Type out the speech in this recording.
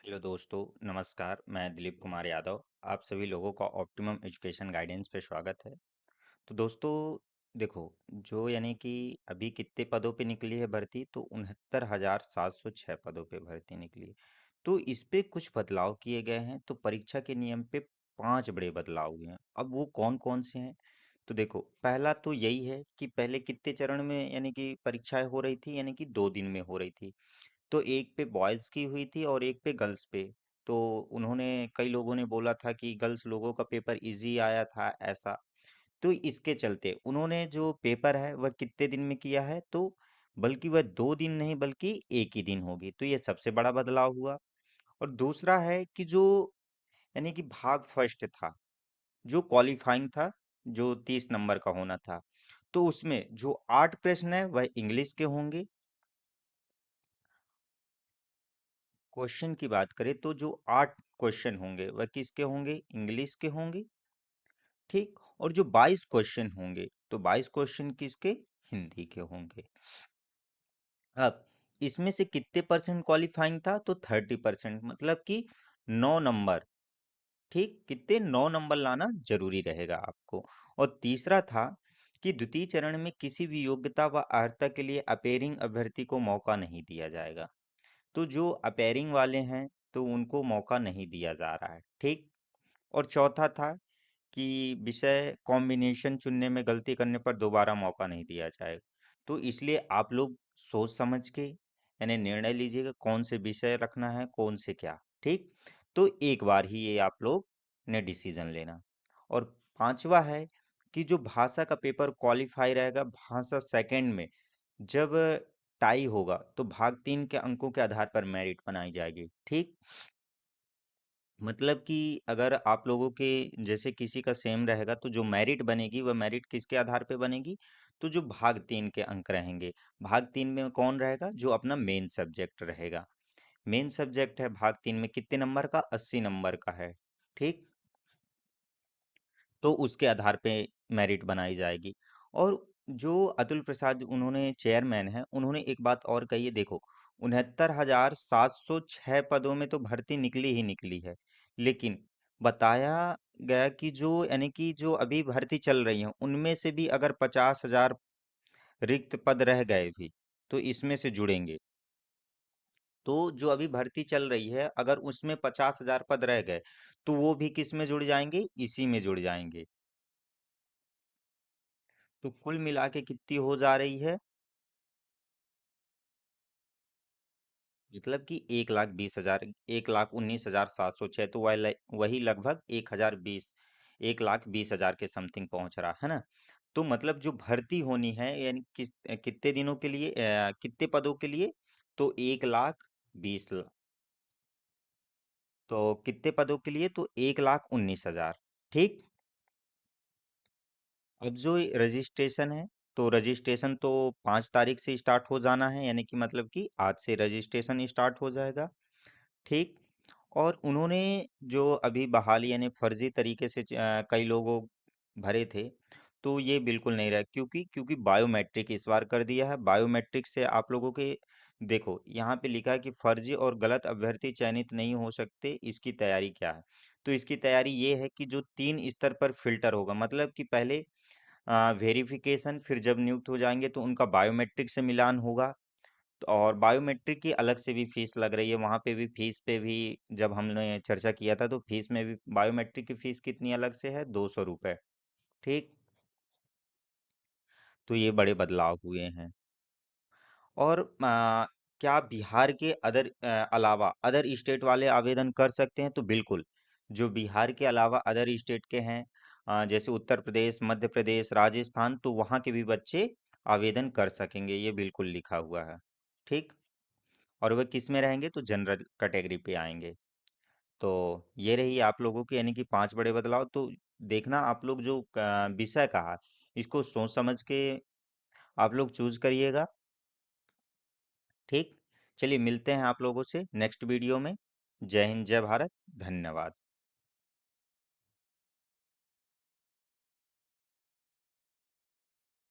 Hello दोस्तों, नमस्कार। मैं दिलीप कुमार यादव। आप सभी लोगों का ऑप्टिमम एजुकेशन गाइडेंस पे स्वागत है। तो दोस्तों, देखो, जो यानी कि अभी कितने पदों पे निकली है भर्ती, तो 69,706 पदों पे भर्ती निकली है। तो इस पे कुछ बदलाव किए गए हैं। तो परीक्षा के नियम पे 5 बड़े बदलाव हुए हैं। अब वो कौन कौन से हैं? तो देखो, पहला तो यही है कि पहले कितने चरण में यानी कि परीक्षाएं हो रही थी, यानी कि 2 दिन में हो रही थी। तो एक पे बॉयज़ की हुई थी और एक पे गर्ल्स पे। तो उन्होंने कई लोगों ने बोला था कि गर्ल्स लोगों का पेपर इजी आया था ऐसा। तो इसके चलते उन्होंने जो पेपर है वह कितने दिन में किया है, तो बल्कि वह 2 दिन नहीं बल्कि एक ही दिन होगी। तो ये सबसे बड़ा बदलाव हुआ। और दूसरा है कि जो यानी कि भाग फर्स्ट था, जो क्वालिफाइंग था, जो 30 नंबर का होना था, तो उसमें जो 8 प्रश्न है वह इंग्लिश के होंगे। क्वेश्चन की बात करें तो जो 8 क्वेश्चन होंगे वह किसके होंगे? इंग्लिश के होंगे। ठीक। और जो 22 क्वेश्चन होंगे, तो 22 क्वेश्चन किसके? हिंदी के होंगे। अब इसमें से कितने परसेंट क्वालिफाइंग था? तो 30%, मतलब कि 9 नंबर। ठीक, कितने? 9 नंबर लाना जरूरी रहेगा आपको। और तीसरा था कि द्वितीय चरण में किसी भी योग्यता व अर्हता के लिए अपेयरिंग अभ्यर्थी को मौका नहीं दिया जाएगा। तो जो अपेयरिंग वाले हैं, तो उनको मौका नहीं दिया जा रहा है। ठीक। और चौथा था कि विषय कॉम्बिनेशन चुनने में गलती करने पर दोबारा मौका नहीं दिया जाएगा। तो इसलिए आप लोग सोच समझ के यानी निर्णय लीजिएगा कौन से विषय रखना है, कौन से क्या। ठीक। तो एक बार ही ये आप लोग ने डिसीजन लेना। और पांचवा है कि जो भाषा का पेपर क्वालिफाई रहेगा, भाषा सेकंड में जब टाई होगा तो भाग 3 के अंकों के आधार पर मेरिट बनाई जाएगी। ठीक। मतलब कि अगर आप लोगों के जैसे किसी का सेम रहेगा, तो जो मेरिट बनेगी वह मेरिट किसके आधार पे बनेगी? तो जो भाग 3 के अंक रहेंगे। भाग 3 में कौन रहेगा? जो अपना मेन सब्जेक्ट रहेगा। मेन सब्जेक्ट है भाग 3 में कितने नंबर का? 80 नंबर का है। ठीक। तो उसके आधार पे मेरिट बनाई जाएगी। और जो अतुल प्रसाद उन्होंने चेयरमैन हैं, उन्होंने एक बात और कही है। देखो, 69,706 पदों में तो भर्ती निकली ही निकली है, लेकिन बताया गया कि जो यानी कि जो अभी भर्ती चल रही है उनमें से भी अगर 50,000 रिक्त पद रह गए भी, तो इसमें से जुड़ेंगे। तो जो अभी भर्ती चल रही है, अगर उसमें 50,000 पद रह गए, तो वो भी किस में जुड़ जाएंगे? इसी में जुड़ जाएंगे। तो कुल मिला के कितनी हो जा रही है? मतलब कि 1,20,000, 1,19,706, तो वही लगभग 1,020, 1,20,000 के समथिंग पहुंच रहा है ना। तो मतलब जो भर्ती होनी है यानी कितने दिनों के लिए, कितने पदों के लिए? तो 1,20,000। तो कितने पदों के लिए? तो 1,19,000। ठीक। अब जो रजिस्ट्रेशन है, तो रजिस्ट्रेशन तो 5 तारीख से स्टार्ट हो जाना है, यानी कि मतलब कि आज से रजिस्ट्रेशन स्टार्ट हो जाएगा। ठीक। और उन्होंने जो अभी बहाली यानी फर्जी तरीके से कई लोगों भरे थे, तो ये बिल्कुल नहीं रहा। क्योंकि बायोमेट्रिक इस बार कर दिया है। बायोमेट्रिक से आप लोगों के, देखो यहाँ पे लिखा है कि फर्जी और गलत अभ्यर्थी चयनित नहीं हो सकते। इसकी तैयारी क्या है? तो इसकी तैयारी ये है कि जो 3 स्तर पर फिल्टर होगा, मतलब कि पहले वेरिफिकेशन, फिर जब नियुक्त हो जाएंगे तो उनका बायोमेट्रिक से मिलान होगा। और बायोमेट्रिक की अलग से भी फीस लग रही है। वहाँ पे भी फीस पे भी जब हमने चर्चा किया था, तो फीस में भी बायोमेट्रिक की फीस कितनी अलग से है? 200 रुपये। ठीक। तो ये बड़े बदलाव हुए हैं। और क्या बिहार के अलावा अदर स्टेट वाले आवेदन कर सकते हैं? तो बिल्कुल। जो बिहार के अलावा अदर स्टेट के हैं, जैसे उत्तर प्रदेश, मध्य प्रदेश, राजस्थान, तो वहाँ के भी बच्चे आवेदन कर सकेंगे, ये बिल्कुल लिखा हुआ है। ठीक। और वह किस में रहेंगे? तो जनरल कैटेगरी पे आएंगे। तो ये रही आप लोगों की यानी कि 5 बड़े बदलाव। तो देखना, आप लोग जो विषय कहा, इसको सोच समझ के आप लोग चूज करिएगा। ठीक। चलिए, मिलते हैं आप लोगों से नेक्स्ट वीडियो में। जय हिंद, जय भारत, धन्यवाद।